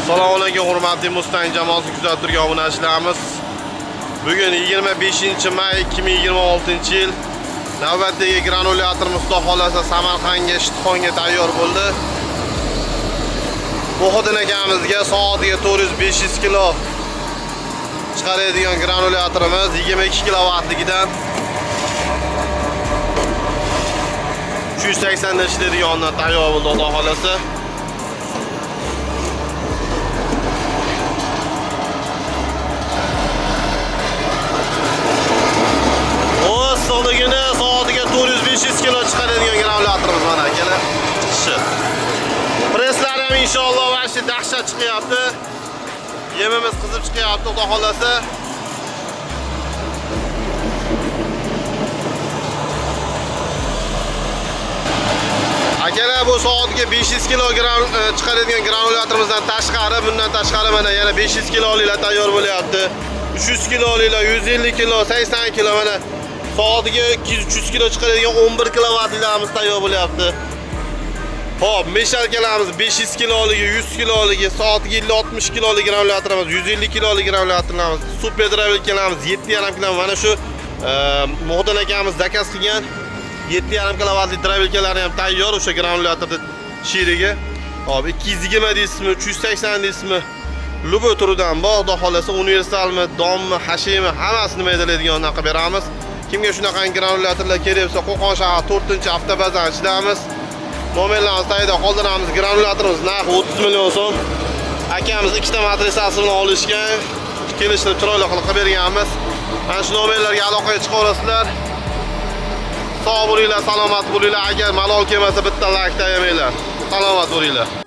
Assalomu alaykum hurmatli Mustang jamoasi kuzatib turgan obunachilarimiz. Bugun 25 may 2026 yil. Navbatdagi granulyatorimiz Xudo xolasa Samarqandga ishtixonga tayyor bo'ldi. Bu Xodin akamizga soatiga 400-500 kilo chiqaradigan granulyatorimiz 22 kilovatligidan 380 da ishlaydiganidan tayyor bo'ldi Xudo xolasa. So'ligini soatiga 400-500 kilo chiqaradigan granulyatorimiz mana akalar. Chiqishi. Preslar ham inshaalloh vaqti dahshat chiqyapti. Yemimiz qizib chiqyapti Xudo xolasa. Akalar bu soatiga 500 kilogram chiqaradigan granulyatorımızdan tashqari, bundan tashqari mana yana 500 kiloliklar tayyor bo'lyapti. 300 kiloliklar, 150 kilo, 80 kilo mana soatiga 200-300 kilo chiqaradigan 11 kilovatlilarimiz tayyor bo'lyapti. Xo'p, meshalkalarimiz 500 kiloligi, 100 kiloligi, soatiga 50-60 kilolik granulyatorimiz, 150 kilolik granulyatorlarimiz, super drabilkalarimiz 7,5 kilo mana shu Muxdin akamiz zakaz qilgan 7,5 kilovatli drabilkalari ham tayyor o'sha granulyatorda shirigi. Hop, 220 deysizmi, 380 deysizmi? Lubo turidan bor, xudo xolasa universalmi, dommi, hashimi hammasini maydalaydigandan qilib beramiz. Kimga shunaqa granulyatorlar kerak bo'lsa, Qo'qon shahar 4-avtobazani ichidamiz. Nomerlarimizni tagida qoldiramiz. Granulyatorimiz narxi 30 million so'm. Akamiz ikkita matrisasini olishgan, kelishib chiroyli qilib berganmiz. Mana shu nomerlarga aloqaga chiqa olasizlar. Sog' bo'linglar, salomat bo'linglar. Agar malol kelmasa bitta like tayamanglar. Salomat bo'linglar.